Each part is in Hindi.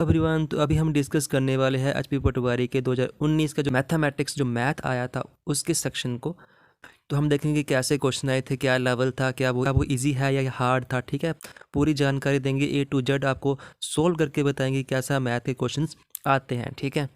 एवरीवन, तो अभी हम डिस्कस करने वाले हैं एचपी पटवारी के 2019 का जो मैथमेटिक्स जो मैथ आया था उसके सेक्शन को। तो हम देखेंगे कैसे क्वेश्चन आए थे, क्या लेवल था, क्या वो इजी है या हार्ड था। ठीक है, पूरी जानकारी देंगे, ए टू जेड आपको सोल्व करके बताएंगे कैसा मैथ के क्वेश्चंस आते हैं। ठीक है,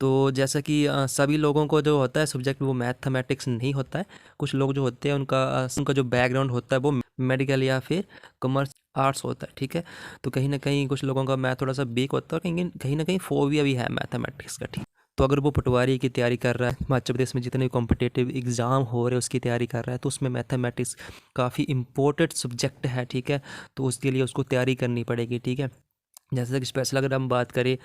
तो जैसा कि सभी लोगों को जो होता है सब्जेक्ट वो मैथमेटिक्स नहीं होता है। कुछ लोग जो होते हैं उनका जो बैकग्राउंड होता है वो मेडिकल या फिर कॉमर्स आर्ट्स होता है। ठीक है, तो कहीं ना कहीं कुछ लोगों का मैथ थोड़ा सा वीक होता है, कहीं ना कहीं फोबिया भी है मैथमेटिक्स का। ठीक, तो अगर वो पटवारी की तैयारी कर रहा है, हिमाचल प्रदेश में जितने कॉम्पिटिटिव एग्ज़ाम हो रहे हैं उसकी तैयारी कर रहा है, तो उसमें मैथमेटिक्स काफ़ी इंपॉर्टेंट सब्जेक्ट है। ठीक है, तो उसके लिए उसको तैयारी करनी पड़ेगी। ठीक है, जैसे कि स्पेशल अगर हम बात करें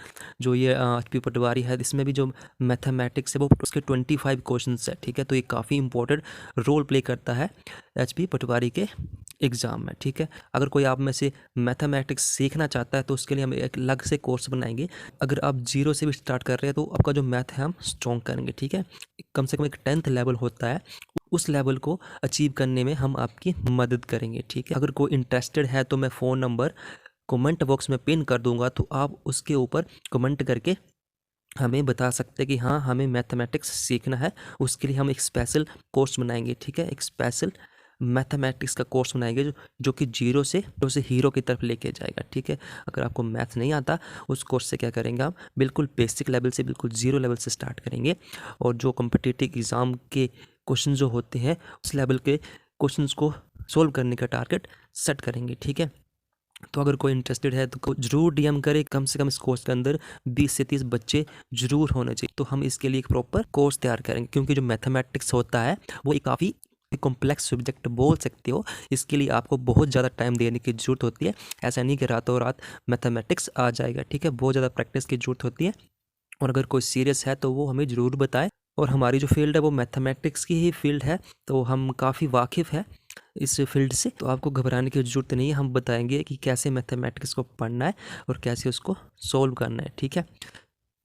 जो ये एचपी पटवारी है, इसमें भी जो मैथमेटिक्स है वो उसके 25 क्वेश्चंस है। ठीक है, तो ये काफ़ी इंपॉर्टेंट रोल प्ले करता है एचपी पटवारी के एग्ज़ाम में। ठीक है, अगर कोई आप में से मैथमेटिक्स सीखना चाहता है तो उसके लिए हम एक अलग से कोर्स बनाएंगे। अगर आप जीरो से भी स्टार्ट कर रहे हैं तो आपका जो मैथ है हम स्ट्रॉन्ग करेंगे। ठीक है, कम से कम एक 10th लेवल होता है, उस लेवल को अचीव करने में हम आपकी मदद करेंगे। ठीक है, अगर कोई इंटरेस्टेड है तो मैं फ़ोन नंबर कमेंट बॉक्स में पिन कर दूंगा, तो आप उसके ऊपर कमेंट करके हमें बता सकते हैं कि हाँ हमें मैथमेटिक्स सीखना है। उसके लिए हम एक स्पेशल कोर्स बनाएंगे। ठीक है, एक स्पेशल मैथमेटिक्स का कोर्स बनाएंगे जो कि जीरो से हीरो की तरफ लेके जाएगा। ठीक है, अगर आपको मैथ नहीं आता उस कोर्स से क्या करेंगे, आप बिल्कुल बेसिक लेवल से, बिल्कुल जीरो लेवल से स्टार्ट करेंगे और जो कॉम्पिटिटिव एग्ज़ाम के क्वेश्चन जो होते हैं उस लेवल के क्वेश्चन को सोल्व करने का टारगेट सेट करेंगे। ठीक है, तो अगर कोई इंटरेस्टेड है तो जरूर डीएम करे। कम से कम इस कोर्स के अंदर 20 से 30 बच्चे जरूर होने चाहिए। तो हम इसके लिए एक प्रॉपर कोर्स तैयार करेंगे, क्योंकि जो मैथमेटिक्स होता है वो एक काफ़ी कॉम्प्लेक्स सब्जेक्ट बोल सकते हो। इसके लिए आपको बहुत ज़्यादा टाइम देने की ज़रूरत होती है। ऐसा नहीं कि रातों रात मैथमेटिक्स आ जाएगा। ठीक है, बहुत ज़्यादा प्रैक्टिस की ज़रूरत होती है। और अगर कोई सीरियस है तो वो हमें ज़रूर बताए। और हमारी जो फील्ड है वो मैथमेटिक्स की ही फील्ड है, तो हम काफ़ी वाकिफ़ है इस फील्ड से, तो आपको घबराने की ज़रूरत नहीं है। हम बताएंगे कि कैसे मैथमेटिक्स को पढ़ना है और कैसे उसको सोल्व करना है। ठीक है,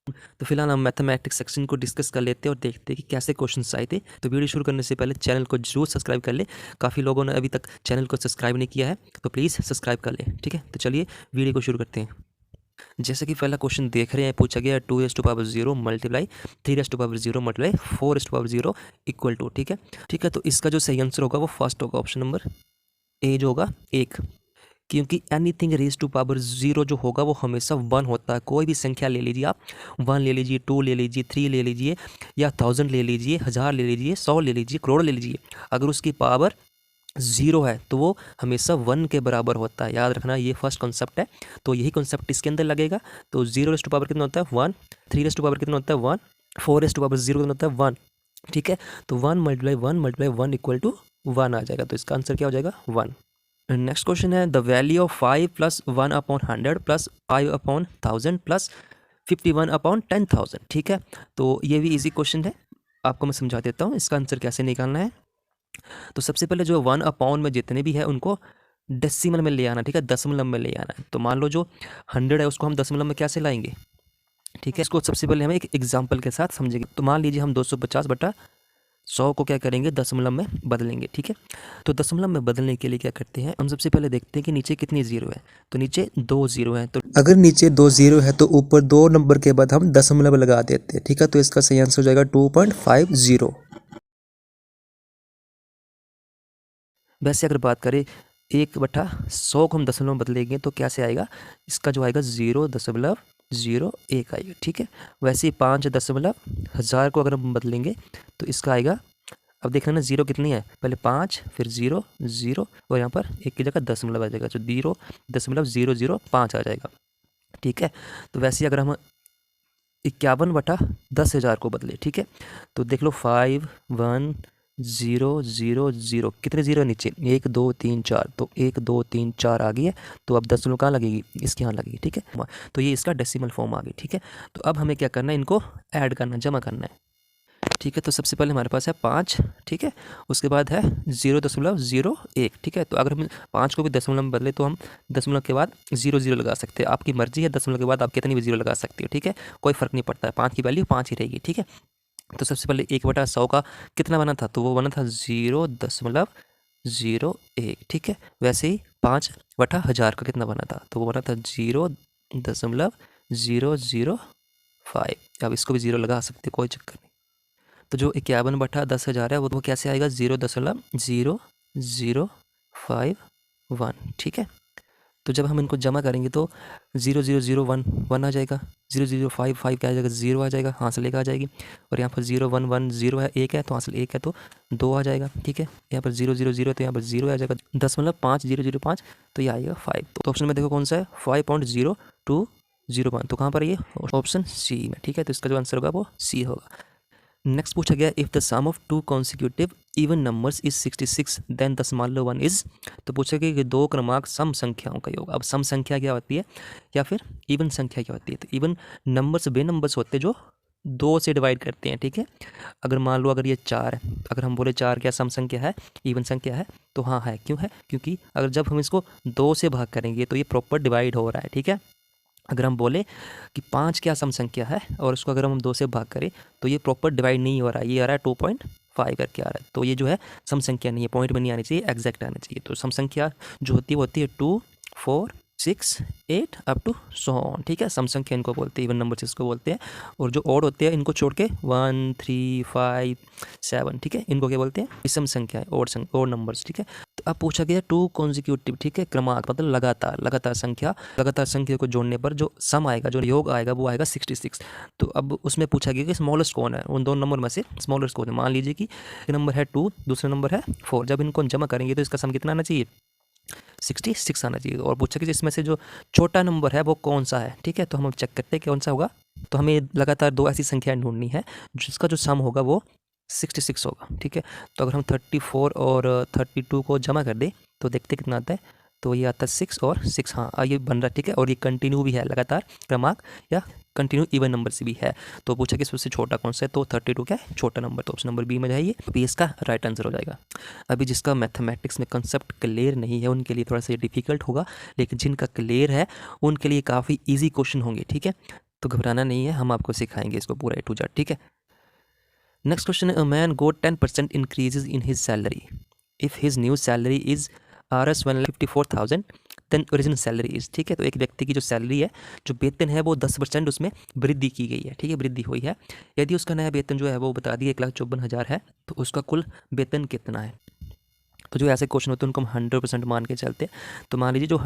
तो फिलहाल हम मैथमेटिक्स सेक्शन को डिस्कस कर लेते हैं और देखते हैं कि कैसे क्वेश्चंस आए थे। तो वीडियो शुरू करने से पहले चैनल को जरूर सब्सक्राइब कर ले। काफ़ी लोगों ने अभी तक चैनल को सब्सक्राइब नहीं किया है, तो प्लीज़ सब्सक्राइब कर ले। ठीक है, तो चलिए वीडियो को शुरू करते हैं। जैसे कि पहला क्वेश्चन देख रहे हैं, पूछा गया 2⁻0 मल्टीप्लाई 3⁻0 मल्टीप्लाई 4⁻0 इक्वल टू। ठीक है, ठीक है, तो इसका जो सही आंसर होगा वो फर्स्ट होगा, ऑप्शन नंबर ए जो होगा 1। क्योंकि एनीथिंग रेज टू पावर 0 जो होगा वो हमेशा 1 होता है। कोई भी संख्या ले लीजिए आप, 1 ले लीजिए, 2 ले लीजिए, 3 ले लीजिए, या 1000 ले लीजिए, 1000 ले लीजिए, 100 ले लीजिए, करोड़ ले लीजिए, अगर उसकी पावर 0 है तो वो हमेशा 1 के बराबर होता है। याद रखना, ये फर्स्ट कॉन्सेप्ट है, तो यही कॉन्सेप्ट इसके अंदर लगेगा। तो 0 रेज टू पावर कितना होता है 1, 3 रेज टू पावर कितना होता है 1, 4 रेज टू पावर 0 कितना होता है 1। ठीक है, तो 1 मल्टीप्लाई 1 मल्टीप्लाई 1 इक्वल टू 1 आ जाएगा, तो इसका आंसर क्या हो जाएगा 1। नेक्स्ट क्वेश्चन है the value of 5 plus 1/100 plus 5/1000 plus 51/10,000। ठीक है, तो ये भी इजी क्वेश्चन है, आपको मैं समझा देता हूँ इसका आंसर कैसे निकालना है। तो सबसे पहले जो 1/, में जितने भी है उनको डेसिमल में ले आना। ठीक है, दशमलव में ले आना है। तो मान लो जो 100 है उसको हम दशमलव में कैसे लाएंगे। ठीक है, इसको सबसे पहले हम एक एग्जाम्पल के साथ समझेंगे। तो मान लीजिए हम 250/100 को क्या करेंगे, दशमलव में बदलेंगे। ठीक है, तो दशमलव में बदलने के लिए क्या करते हैं, हम सबसे पहले देखते हैं कि नीचे कितनी जीरो है। तो नीचे 2 जीरो है, तो अगर नीचे 2 जीरो है तो ऊपर 2 नंबर के बाद हम दशमलव लगा देते हैं। ठीक है, तो इसका सही आंसर हो जाएगा 2.50। वैसे अगर बात करें 1/100 को हम दशमलव में बदलेंगे तो कैसे आएगा, इसका जो आएगा 0.01 आएगा। ठीक है, वैसे 5,000 को अगर हम बदलेंगे तो इसका आएगा, अब देखना ना जीरो कितनी है, पहले 5 फिर 0 0 और यहाँ पर 1 की जगह दशमलव आ जाएगा, तो 0.005 आ जाएगा। ठीक है, तो वैसे अगर हम 51/10,000 को बदले, ठीक है, तो देख लो 5 1 0 0 0, कितने जीरो है नीचे, 1 2 3 4, तो 1 2 3 4 आ गई है। तो अब दशमलव कहाँ लगेगी, इसके यहाँ लगेगी। ठीक है, तो ये इसका डेसिमल फॉर्म आ गई। ठीक है, तो अब हमें क्या करना है, इनको ऐड करना, जमा करना है। ठीक है, तो सबसे पहले हमारे पास है 5। ठीक है, उसके बाद है 0.01। ठीक है, तो अगर हम 5 को भी दशमलव में बदले तो हम दशमलव के बाद 0 0 लगा सकते हैं। आपकी मर्जी है, दशमलव के बाद आप कितनी भी 0 लगा सकते हो। ठीक है, कोई फ़र्क नहीं पड़ता है, 5 की वैल्यू 5 ही रहेगी। ठीक है, तो सबसे पहले 1/100 का कितना बना था, तो वो बना था 0.01। ठीक है, वैसे ही 5/1000 का कितना बना था, तो वो बना था 0.005। अब इसको भी 0 लगा सकते, कोई चक्कर नहीं। तो जो 51/10,000 है वो कैसे आएगा, 0.0051, ठीक है। तो जब हम इनको जमा करेंगे तो 0.0011 आ जाएगा, 0.055 क्या आ जाएगा, 0 आ जाएगा, हासिल 1 आ जाएगी। और यहाँ पर 0.110 है, 1 है तो हासिल 1 है तो 2 आ जाएगा, ठीक है। यहाँ पर 0.00 तो यहाँ पर 0 आ जाएगा, 10.5005 तो ये आएगा 5। तो ऑप्शन में देखो कौन सा है, 5.0201। तो कहाँ पर ये, ऑप्शन सी में, ठीक है। तो इसका जो आंसर होगा वो सी होगा। नेक्स्ट पूछा गया, if the sum of 2 consecutive even numbers is 66 then the smaller one is. तो पूछा गया कि 2 क्रमांक सम संख्याओं का योग। अब सम संख्या क्या होती है या फिर इवन संख्या क्या होती है। तो इवन नंबर्स वे नंबर्स होते हैं जो 2 से डिवाइड करते हैं, ठीक है। अगर मान लो अगर ये 4 है, अगर हम बोले 4 क्या सम संख्या है, इवन संख्या है, तो हाँ है। क्यों है, क्योंकि अगर जब हम इसको 2 से भाग करेंगे तो ये प्रॉपर डिवाइड हो रहा है, ठीक है। अगर हम बोले कि 5 क्या सम संख्या है और उसको अगर हम 2 से भाग करें तो ये प्रॉपर डिवाइड नहीं हो रहा है, ये आ रहा है 2.5 करके आ रहा है। तो ये जो है सम संख्या नहीं है, पॉइंट में नहीं आनी चाहिए, एग्जैक्ट आना चाहिए। तो सम संख्या जो होती है वो होती है 2, 4, 6, 8 अप टू सो ऑन, ठीक है। सम संख्या इनको बोलते हैं, इवन नंबर इसको बोलते हैं। और जो ऑड होते हैं इनको छोड़ के 1, 3, 5, 7, ठीक है, इनको क्या बोलते हैं, विषम संख्या है, ऑड नंबर्स, ठीक है। तो अब पूछा गया 2 कॉन्जिक्यूटिव, ठीक है, क्रमांक मतलब लगातार संख्या को जोड़ने पर जो सम आएगा, जो योग आएगा वो आएगा 66। तो अब उसमें पूछा गया कि स्मॉलेस्ट कौन है, उन दोनों नंबर में से स्मॉलेस्ट कौन है। मान लीजिए कि एक नंबर है 2, दूसरा नंबर है 4। जब इनको जमा करेंगे तो इसका सम कितना आना चाहिए, 66 आना चाहिए। और पूछा कि इसमें से जो छोटा नंबर है वो कौन सा है, ठीक है। तो हम चेक करते हैं कौन सा होगा। तो हमें लगातार 2 ऐसी संख्याएं ढूंढनी है जिसका जो सम होगा वो 66 होगा, ठीक है। तो अगर हम 34 और 32 को जमा कर दें तो देखते कितना आता है। तो ये आता है 6 और 6, हाँ ये बन रहा है, ठीक है। और ये कंटिन्यू भी है, लगातार क्रमांक या कंटिन्यू इवन नंबर से भी है। तो पूछा कि सबसे छोटा कौन सा है, तो 32 क्या है, छोटा नंबर। तो ऑप्शन नंबर बी में जाइए, तो बी इसका राइट आंसर हो जाएगा। अभी जिसका मैथमेटिक्स में कंसेप्ट क्लियर नहीं है उनके लिए थोड़ा सा डिफिकल्ट होगा, लेकिन जिनका क्लियर है उनके लिए काफ़ी ईजी क्वेश्चन होंगे, ठीक है। तो घबराना नहीं है, हम आपको सिखाएंगे इसको पूरा A to Z, ठीक है। नेक्स्ट क्वेश्चन है, a man got 10% increases in his salary if his new salary is Rs 1,54,000 then original salary is, ठीक है। तो एक व्यक्ति की जो सैलरी है, जो वेतन है वो 10% उसमें वृद्धि की गई है, ठीक है, वृद्धि हुई है। यदि उसका नया वेतन जो है वो बता दिए 1,54,000 है, तो उसका कुल वेतन कितना है। तो जो ऐसे क्वेश्चन होते हैं उनको हम 100% मान के चलते हैं। तो मान लीजिए जो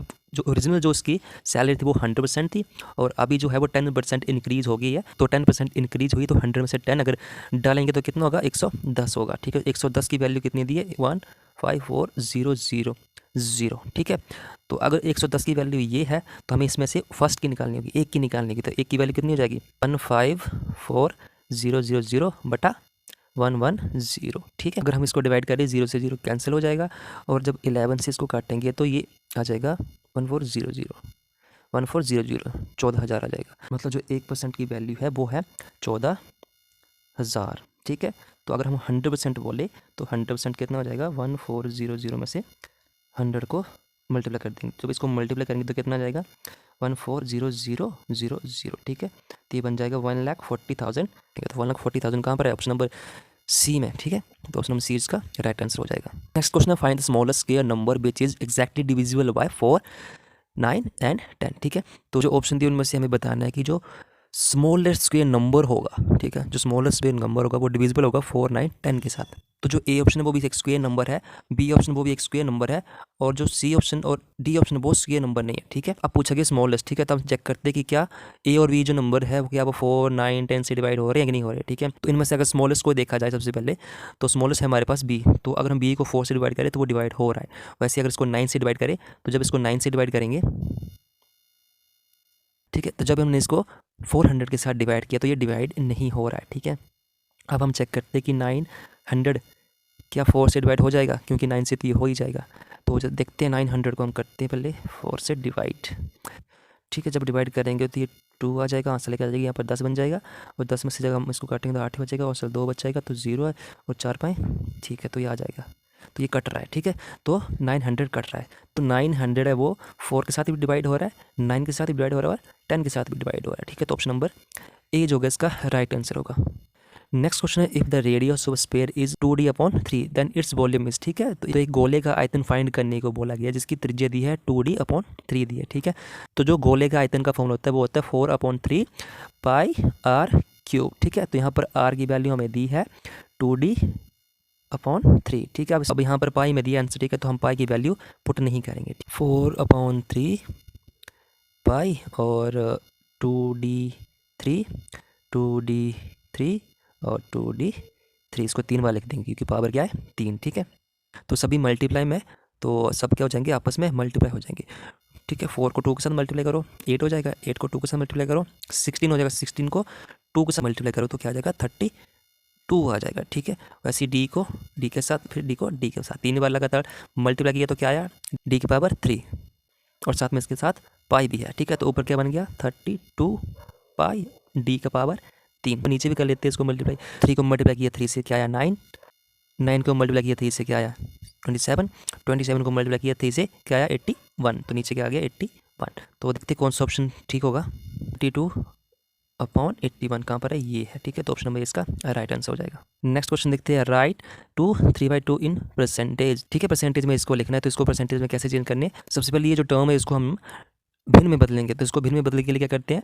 ओरिजिनल जो उसकी सैलरी थी वो 100% थी और अभी जो है वो 10% इंक्रीज हो गई है। तो 10% इंक्रीज हुई तो 100 में से 10 अगर डालेंगे तो कितना होगा, 110 होगा, ठीक है। 110 की वैल्यू कितनी दी है, 154,000, ठीक है। तो अगर 110 की वैल्यू ये है तो हमें इसमें से फर्स्ट की निकालनी होगी, एक की निकालनी होगी। तो एक की वैल्यू कितनी हो जाएगी, 154,000 बटा 110, ठीक है। अगर हम इसको डिवाइड करें 0 से 0 कैंसिल हो जाएगा और जब 11 से इसको काटेंगे तो ये आ जाएगा 1400, 14,000 आ जाएगा। मतलब जो 1% की वैल्यू है वो है 14,000, ठीक है। तो अगर हम 100% बोले तो 100% कितना हो जाएगा, 1400 में से 100 को मल्टीप्लाई कर देंगे। जब इसको मल्टीप्लाई करेंगे तो कितना आ जाएगा, 140000, ठीक है। तो ये बन जाएगा 1,40,000, ठीक है। तो 1,40,000 कहाँ पर है, ऑप्शन नंबर सी में, ठीक है। तो ऑप्शन नंबर सी इसका राइट आंसर हो जाएगा। नेक्स्ट क्वेश्चन है, find the smallest square number which is exactly divisible by 4, 9 and 10, ठीक है। तो जो ऑप्शन दिए उनमें से हमें बताना है कि जो स्मॉलेस्ट स्क्वायर नंबर होगा, ठीक है, जो स्मॉलेस्ट स्क्वायर नंबर होगा वो डिविजिबल होगा 4, 9, 10 के साथ। तो जो ए ऑप्शन है वो भी एक स्क्वायर नंबर है, बी ऑप्शन वो भी एक स्क्वायर नंबर है, और जो सी ऑप्शन और डी ऑप्शन वो स्क्वायर नंबर नहीं है, ठीक है। अब पूछा गया स्मॉलेस्ट, ठीक है। तो हम चेक करते हैं कि क्या ए और बी जो नंबर है वो क्या वो 4, 9, 10 से डिवाइड हो रहे हैं कि नहीं हो रहे, ठीक है। तो इनमें से अगर स्मॉलेस्ट को देखा जाए सबसे पहले तो स्मॉलेस्ट है हमारे पास बी। तो अगर हम बी को 4 से डिवाइड करें तो वो डिवाइड हो रहा है। वैसे अगर इसको 9 से डिवाइड करें तो जब इसको 9 से डिवाइड करेंगे, ठीक है, तो जब हमने इसको 400 के साथ डिवाइड किया तो ये डिवाइड नहीं हो रहा है, ठीक है। अब हम चेक करते हैं कि 900 क्या 4 से डिवाइड हो जाएगा, क्योंकि 9 से तो ये हो ही जाएगा। तो जब देखते हैं 900 को हम करते हैं पहले 4 से डिवाइड, ठीक है। जब डिवाइड करेंगे तो ये 2 आ जाएगा, आंसर लेकर आ जाएगी, यहाँ पर 10 बन जाएगा और 10 में से जब हम इसको काटेंगे तो 8 बचेगा और सर 2 बच जाएगा तो 0 है और 4 पाएँ, ठीक है। तो ये आ जाएगा, तो ये कट रहा है, ठीक है। तो 900 कट रहा है, तो 900 है वो 4 के साथ भी डिवाइड हो रहा है, 9 के साथ भी डिवाइड हो रहा है और 10 के साथ भी डिवाइड हो रहा है, ठीक है। तो ऑप्शन नंबर ए जो होगा इसका राइट आंसर होगा। नेक्स्ट क्वेश्चन है, if the radius of sphere is 2d upon 3 then its volume is, ठीक है। तो एक गोले का आयतन फाइंड करने को बोला गया जिसकी त्रिज्या दी है 2d अपॉन 3 दी है, ठीक है। तो जो गोले का आयतन का फॉर्मूला होता है वो होता है 4 अपॉन 3 पाई r क्यूब, ठीक है। तो यहाँ पर r की वैल्यू हमें दी है 2d अपॉन 3, ठीक है। अब यहाँ पर पाई में दिया आंसर, ठीक है, तो हम पाई की वैल्यू पुट नहीं करेंगे। 4 अपॉन 3 पाई और 2d3 2d3 और 2d3, इसको 3 बार लिख देंगे क्योंकि पावर क्या है 3, ठीक है। तो सभी मल्टीप्लाई में, तो सब क्या हो जाएंगे आपस में मल्टीप्लाई हो जाएंगे, ठीक है। 4 को 2 के साथ मल्टीप्लाई करो 8 हो जाएगा, 8 को 2 के साथ मल्टीप्लाई करो 16 हो जाएगा, 16 को 2 के साथ मल्टीप्लाई करो तो क्या आ जाएगा 32 आ जाएगा, ठीक है। वैसे डी को डी के साथ, फिर डी को डी के साथ 3 बार लगातार मल्टीप्लाई किया तो क्या आया डी की पावर 3 और साथ में इसके साथ पाई भी है, ठीक है। तो ऊपर क्या बन गया 32 पाई डी का पावर 3। तो नीचे भी कर लेते हैं इसको मल्टीप्लाई, 3 को मल्टीप्लाई किया 3 से क्या आया 9, 9 को मल्टीप्लाई किया 3 से क्या आया 27, 27 को मल्टीप्लाई किया 3 से क्या आया 81, तो नीचे क्या आ गया 81। तो देखते कौन सा ऑप्शन ठीक होगा, 52 अपॉन 81 कहाँ पर है ये है, ठीक है। तो ऑप्शन नंबर इसका राइट आंसर हो जाएगा। नेक्स्ट क्वेश्चन देखते हैं, राइट 2 3/2 इन परसेंटेज, ठीक है। परसेंटेज में इसको लिखना है, तो इसको परसेंटेज में कैसे चेंज करने, सबसे पहले ये जो टर्म है इसको हम भिन्न में बदलेंगे। तो इसको भिन्न में बदलने के लिए क्या करते हैं,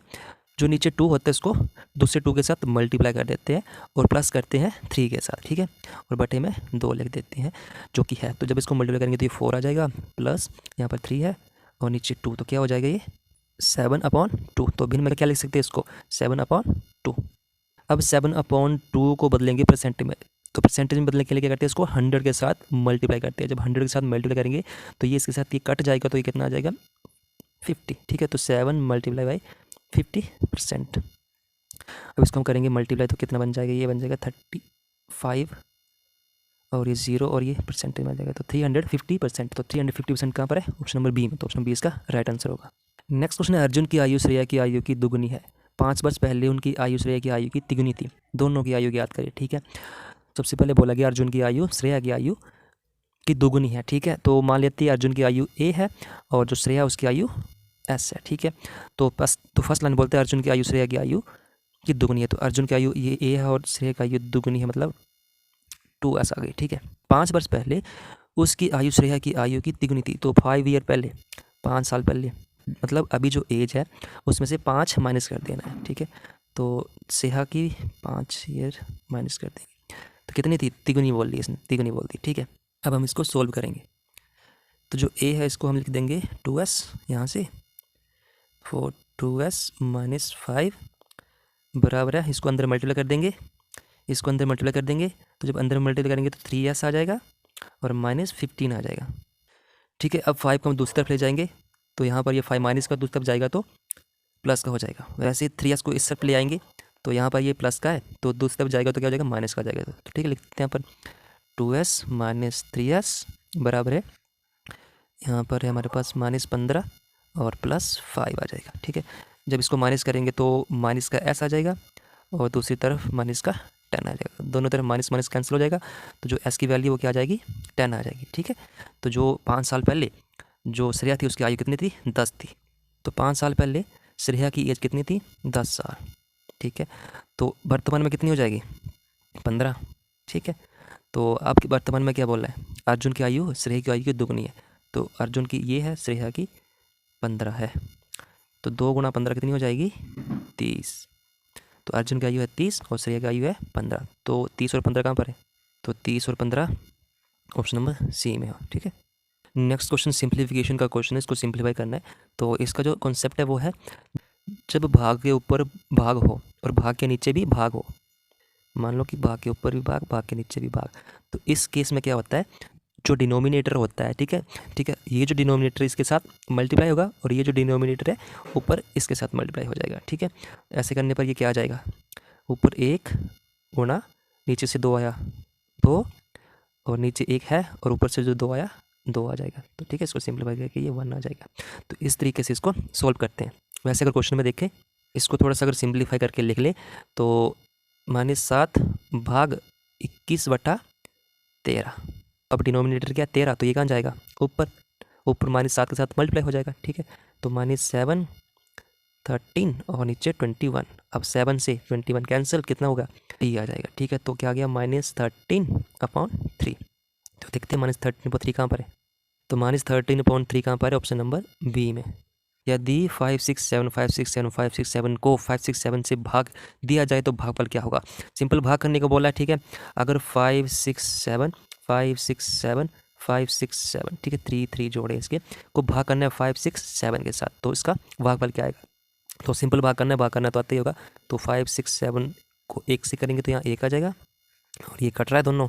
जो नीचे 2 होता है इसको दूसरे 2 के साथ मल्टीप्लाई कर देते हैं और प्लस करते हैं 3 के साथ, ठीक है, और बटे में 2 लिख देते हैं जो कि है। तो जब इसको मल्टीप्लाई करेंगे तो ये 4 आ जाएगा, प्लस यहाँ पर 3 है और नीचे 2, तो क्या हो जाएगा ये 7/2। तो भिन्न में क्या लिख सकते हैं इसको 7/2। अब 7/2 को बदलेंगे परसेंटेज में, तो परसेंटेज में बदलने के लिए क्या करते हैं इसको 100 के साथ मल्टीप्लाई करते हैं। जब 100 के साथ मल्टीप्लाई करेंगे तो ये इसके साथ ये कट जाएगा, तो ये कितना आ जाएगा 50, ठीक है। तो 7 मल्टीप्लाई बाई 50%। अब इसको हम करेंगे मल्टीप्लाई तो कितना बन जाएगा, ये बन जाएगा 35 और ये 0 और ये परसेंटेज में आ जाएगा तो 350%। तो 350% कहाँ पर है, ऑप्शन नंबर बी में, तो ऑप्शन बी इसका राइट आंसर होगा। नेक्स्ट क्वेश्चन है, अर्जुन की आयु श्रेया की आयु की दुगुनी है, 5 वर्ष पहले उनकी आयु श्रेया की आयु की तिगुनी थी, दोनों की आयु ज्ञात करिए, ठीक है। सबसे पहले बोला गया अर्जुन की आयु श्रेया की आयु की दुगुनी है, ठीक है। तो मान लेते हैं अर्जुन की आयु ए है और जो श्रेया उसकी आयु एस है, ठीक है। तो फर्स्ट लाइन बोलते हैं अर्जुन की आयु श्रेया की आयु की दुगुनी है, तो अर्जुन की आयु ये ए है और श्रेया की आयु दुगुनी है, मतलब 2s आ गई, ठीक है। 5 वर्ष पहले उसकी आयु श्रेया की आयु की तिगुनी थी, तो 5 ईयर पहले, 5 साल पहले, मतलब अभी जो एज है उसमें से 5 माइनस कर देना है, ठीक है। तो श्रेया की 5 ईयर माइनस कर देंगे तो कितनी थी, तिगुनी बोल दी इसने, तिगुनी बोल दी, ठीक है। अब हम इसको सोल्व करेंगे, तो जो ए है इसको हम लिख देंगे 2s यहाँ से, 2s माइनस 5 बराबर है, इसको अंदर मल्टीप्लाई कर देंगे, इसको अंदर मल्टीप्लाई कर देंगे, तो जब अंदर मल्टीप्लाई करेंगे तो 3s आ जाएगा और माइनस 15 आ जाएगा, ठीक है। अब 5 को हम दूसरी तरफ ले जाएंगे, तो यहाँ पर ये 5 माइनस का दूसरी तरफ जाएगा तो प्लस का हो जाएगा। वैसे 3s को इस तरफ ले आएंगे तो यहाँ पर ये प्लस का है, तो दूसरी तरफ जाएगा तो क्या हो जाएगा माइनस का जाएगा, तो ठीक है। लिखते हैं यहाँ पर 2s माइनस 3s बराबर है, यहाँ पर है हमारे पास -15 और +5 आ जाएगा, ठीक है। जब इसको माइनस करेंगे तो माइनस का s आ जाएगा और दूसरी तरफ माइनस का 10 आ जाएगा, दोनों तरफ माइनस माइनस कैंसिल हो जाएगा, तो जो s की वैल्यू वो क्या आ जाएगी 10 आ जाएगी, ठीक है। तो जो 5 साल पहले जो श्रेया थी उसकी आयु कितनी थी 10 थी, तो 5 साल पहले श्रेया की एज कितनी थी 10 साल, ठीक है। तो वर्तमान में कितनी हो जाएगी 15, ठीक है। तो आपके वर्तमान में क्या बोल रहा है, अर्जुन की आयु श्रेया की आयु की दुगनी है, तो अर्जुन की ये है, श्रेया की 15 है, तो 2 × 15 कितनी हो जाएगी 30। तो अर्जुन की आयु है 30 और श्रेया की आयु है 15, तो 30 और 15 कहाँ पर है, तो 30 और 15 ऑप्शन नंबर सी में हो, ठीक है। नेक्स्ट क्वेश्चन सिंप्लीफिकेशन का क्वेश्चन है, इसको सिंप्लीफाई करना है। तो इसका जो कॉन्सेप्ट है वो है, जब भाग के ऊपर भाग हो और भाग के नीचे भी भाग हो, मान लो कि भाग के ऊपर भी भाग के नीचे भी भाग, तो इस केस में क्या होता है, जो डिनोमिनेटर होता है, ठीक है, ठीक है, ये जो डिनोमिनेटर इसके साथ मल्टीप्लाई होगा और ये जो डिनोमिनेटर है ऊपर इसके साथ मल्टीप्लाई हो जाएगा, ठीक है। ऐसे करने पर ये क्या आ जाएगा, ऊपर 1 गुणा नीचे से 2 आया 2 और नीचे 1 है और ऊपर से जो 2 आया 2 आ जाएगा, तो ठीक है। इसको सिंप्लीफाई करके ये 1 आ जाएगा। तो इस तरीके से इसको सोल्व करते हैं। वैसे अगर क्वेश्चन में देखें, इसको थोड़ा सा अगर सिंप्लीफाई करके लिख ले तो -7 भाग 21/13, अब डिनोमिनेटर क्या 13, तो ये कहाँ जाएगा ऊपर, ऊपर -7 के साथ मल्टीप्लाई हो जाएगा, ठीक है। तो -7 13 और नीचे 21, अब 7 से 21 कैंसिल, कितना होगा 3 आ जाएगा, ठीक है। तो क्या आ गया -13/3। तो देखते हैं -13/3 कहाँ पर है। तो -13/3 कहाँ पर है, ऑप्शन नंबर बी में। यदि 567 को 567 से भाग दिया जाए तो भागफल क्या होगा। सिंपल भाग करने को बोला है, ठीक है। अगर 567 ठीक है, 3 जोड़े इसके को भाग करना है 567 के साथ, तो इसका भागफल क्या आएगा। तो सिंपल भाग करना तो आता ही होगा। तो 567 को 1 से करेंगे तो यहाँ 1 आ जाएगा, और ये कट रहा है दोनों,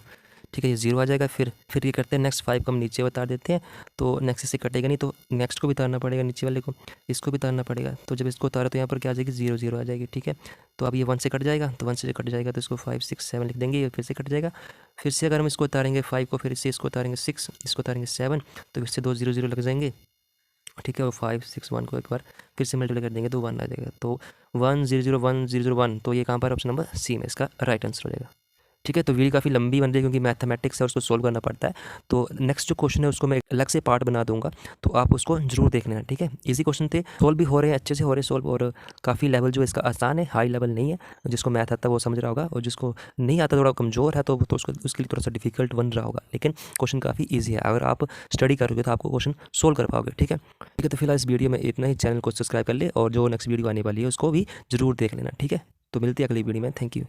ठीक है, ये 0 आ जाएगा। फिर ये करते हैं नेक्स्ट 5 को हम नीचे उतार देते हैं, तो नेक्स्ट से कटेगा नहीं, तो नेक्स्ट को भी उतारना पड़ेगा, नीचे वाले को, इसको भी उतारना पड़ेगा। तो जब इसको उतारा तो यहाँ पर क्या आ जाएगी, 0 0 आ जाएगी, ठीक है। तो अब ये 1 से कट जाएगा, तो 1 से कट जाएगा तो इसको 5 6 7 लिख देंगे, ये फिर से कट जाएगा। फिर से अगर हम इसको उतारेंगे 5 को, फिर से इसको उतारेंगे 6, इसको उतारेंगे 7, तो फिर से 2 0 0 लग जाएंगे, ठीक है। वो 5 6 1 को एक बार फिर से मल्टीप्लाई कर देंगे तो 1 आ जाएगा। तो 1 0 0 1 0 0 1, तो ये कहाँ पर ऑप्शन नंबर सी में इसका राइट आंसर हो जाएगा, ठीक है। तो वीडियो काफ़ी लंबी बन रही है क्योंकि मैथमेटिक्स है और उसको सोल्व करना पड़ता है। तो नेक्स्ट जो क्वेश्चन है उसको मैं अलग से पार्ट बना दूंगा, तो आप उसको जरूर देख लेना, ठीक है। इजी क्वेश्चन थे, सोल्व भी हो रहे हैं, अच्छे से हो रहे हैं सोल्व, और काफ़ी लेवल जो इसका आसान है, हाई लेवल नहीं है। जिसको मैथ आता है वो समझ रहा होगा, और जिसको नहीं आता, थोड़ा कमज़ोर है, तो उसके लिए थोड़ा सा डिफिकल्ट बन रहा होगा, लेकिन क्वेश्चन काफ़ी ईजी है। अगर आप स्टडी करोगे तो आपको क्वेश्चन सोल्व कर पाओगे, ठीक है। तो फिलहाल इस वीडियो में इतना ही। चैनल को सब्सक्राइब कर ले, और जो नेक्स्ट वीडियो आने वाली है उसको भी जरूर देख लेना, ठीक है। तो मिलती है अगली वीडियो में। Thank you.